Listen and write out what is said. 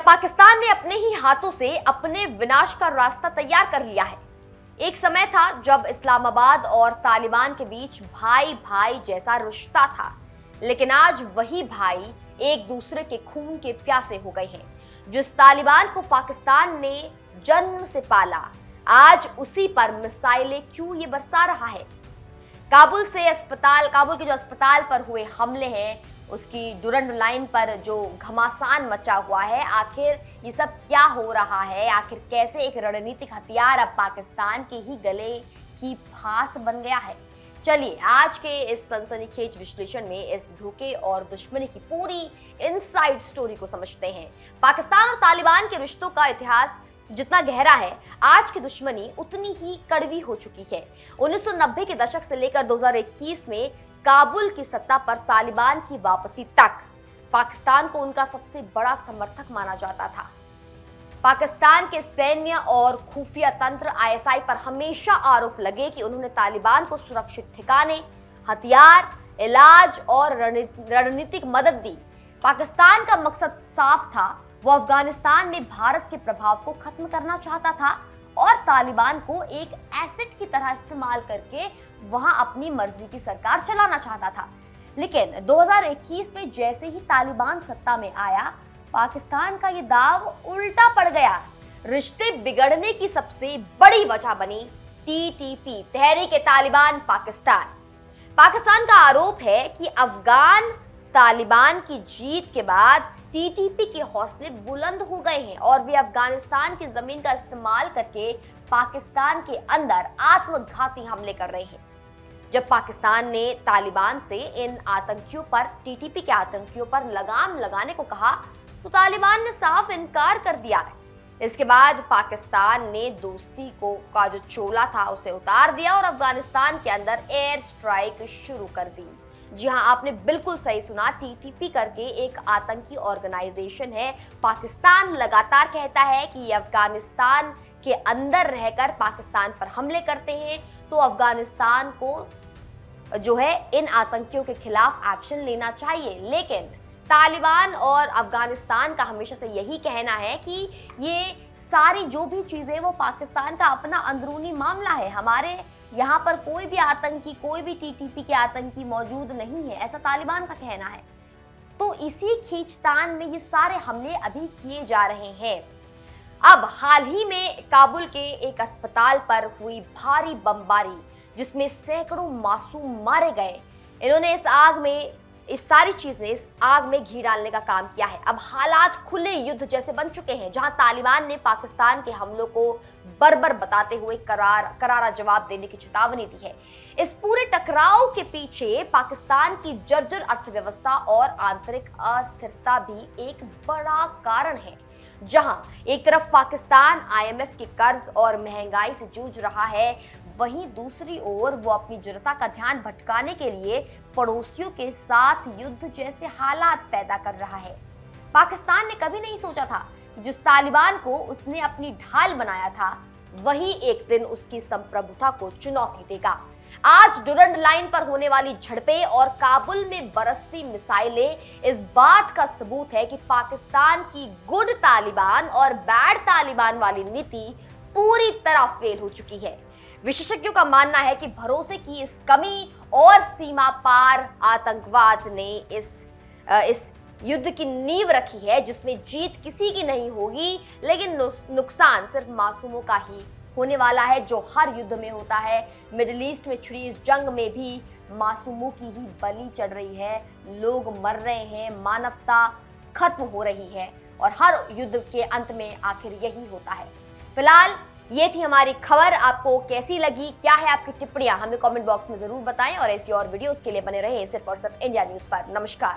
पाकिस्तान ने अपने ही हाथों से अपने विनाश का रास्ता तैयार कर लिया है। एक समय था जब इस्लामाबाद और तालिबान के बीच भाई भाई जैसा रिश्ता था, लेकिन आज वही भाई एक दूसरे के खून के प्यासे हो गए हैं। जिस तालिबान को पाकिस्तान ने जन्म से पाला, आज उसी पर मिसाइलें क्यों ये बरसा रहा है। काबुल के जो अस्पताल पर हुए हमले हैं, उसकी डुरंड लाइन पर जो घमासान मचा हुआ है, आखिर ये सब क्या हो रहा है। आखिर कैसे एक रणनीतिक हथियार अब पाकिस्तान के ही गले की फांस बन गया है। चलिए आज के इस सनसनीखेज विश्लेषण में इस धोखे और दुश्मनी की पूरी इनसाइड स्टोरी को समझते हैं। पाकिस्तान और तालिबान के रिश्तों का इतिहास जितना गहरा है, आज की दुश्मनी उतनी ही कड़वी हो चुकी है। 1990 के दशक से लेकर 2021 में काबुल की सत्ता पर तालिबान की वापसी तक पाकिस्तान को उनका सबसे बड़ा समर्थक माना जाता था। पाकिस्तान के सैन्य और खुफिया तंत्र आईएसआई पर हमेशा आरोप लगे कि उन्होंने तालिबान को सुरक्षित ठिकाने, हथियार, इलाज और रणनीतिक मदद दी। पाकिस्तान का मकसद साफ था, वो अफगानिस्तान में भारत के प्रभाव को खत्म करना चाहता था और तालिबान को एक एसेट की तरह इस्तेमाल करके वहां अपनी मर्जी की सरकार चलाना चाहता था। लेकिन 2021 में जैसे ही तालिबान सत्ता में आया, पाकिस्तान का ये दाव उल्टा पड़ गया। रिश्ते बिगड़ने की सबसे बड़ी वजह बनी टीटीपी, तहरीक तालिबान पाकिस्तान। पाकिस्तान का आरोप है कि अफगान तालिबान की जीत के बाद टीटीपी के हौसले बुलंद हो गए हैं और वे अफगानिस्तान की जमीन का इस्तेमाल करके पाकिस्तान के अंदर आत्मघाती हमले कर रहे हैं। जब पाकिस्तान ने तालिबान से इन आतंकियों पर, टीटीपी के आतंकियों पर लगाम लगाने को कहा, तो तालिबान ने साफ इनकार कर दिया। इसके बाद पाकिस्तान ने दोस्ती का जो चोला था उसे उतार दिया और अफगानिस्तान के अंदर एयर स्ट्राइक शुरू कर दी। जी हाँ, आपने बिल्कुल सही सुना, टीटीपी करके एक आतंकी ऑर्गेनाइजेशन है। पाकिस्तान लगातार कहता है कि ये अफगानिस्तान के अंदर रहकर पाकिस्तान पर हमले करते हैं, तो अफगानिस्तान को जो है इन आतंकियों के खिलाफ एक्शन लेना चाहिए। लेकिन तालिबान और अफगानिस्तान का हमेशा से यही कहना है कि ये सारी जो भी चीजें वो पाकिस्तान का अपना अंदरूनी मामला है, हमारे यहाँ पर कोई भी आतंकी, कोई भी टीटीपी के आतंकी मौजूद नहीं है, ऐसा तालिबान का कहना है। तो इसी खींचतान में ये सारे हमले अभी किए जा रहे हैं। अब हाल ही में काबुल के एक अस्पताल पर हुई भारी बमबारी, जिसमें सैकड़ों मासूम मारे गए, इस सारी चीज ने इस आग में घी डालने का काम किया है। अब हालात खुले युद्ध जैसे बन चुके हैं, जहां तालिबान ने पाकिस्तान के हमलों को बर्बर बताते हुए करारा जवाब देने की चेतावनी दी है। इस पूरे टकराव के पीछे पाकिस्तान की जर्जर अर्थव्यवस्था और आंतरिक अस्थिरता भी एक बड़ा कारण है। जहां एक तरफ पाकिस्तान आईएमएफ के कर्ज और महंगाई से जूझ रहा है, वहीं दूसरी ओर वो अपनी जनता का ध्यान भटकाने के लिए पड़ोसियों के साथ युद्ध जैसे हालात पैदा कर रहा है। पाकिस्तान ने कभी नहीं सोचा था कि जिस तालिबान को उसने अपनी ढाल बनाया था, वही एक दिन उसकी संप्रभुता को चुनौती देगा। आज डुरंड लाइन पर होने वाली झड़पें और काबुल में बरसती मिसाइलें इस बात का सबूत है कि पाकिस्तान की गुड तालिबान और बैड तालिबान वाली नीति पूरी तरह फेल हो चुकी है। विशेषज्ञों का मानना है कि भरोसे की इस कमी और सीमा पार आतंकवाद ने इस युद्ध की नींव रखी है, जिसमें जीत किसी की नहीं होगी, लेकिन नुकसान सिर्फ मासूमों का ही होने वाला है, जो हर युद्ध में होता है। मिडिल ईस्ट में छिड़ी इस जंग में भी मासूमों की ही बलि चढ़ रही है, लोग मर रहे हैं, मानवता खत्म हो रही है और हर युद्ध के अंत में आखिर यही होता है। फिलहाल ये थी हमारी खबर। आपको कैसी लगी, क्या है आपकी टिप्पणियां, हमें कमेंट बॉक्स में जरूर बताएं और ऐसी और वीडियोस के लिए बने रहें सिर्फ और सिर्फ इंडिया न्यूज पर। नमस्कार।